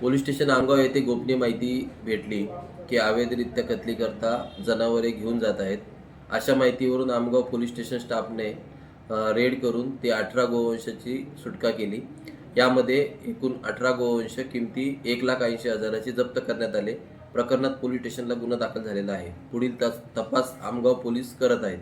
Police station Amgaon येथे गोपनीय माहिती भेटली की अवैधरित्या कत्तलीकरता जनावरे घेऊन जात आहेत. अशा माहितीवरून आमगाव पोलीस स्टेशन स्टाफने रेड करून ते 18 गोवंशाची सुटका केली. यामध्ये एकूण 18 गोवंश किमती 1,80,000ची जप्त करण्यात आले. प्रकरणात पोलीस स्टेशनला गुन्हा दाखल झालेला आहे. पुढील तपास आमगाव पोलीस करत आहेत.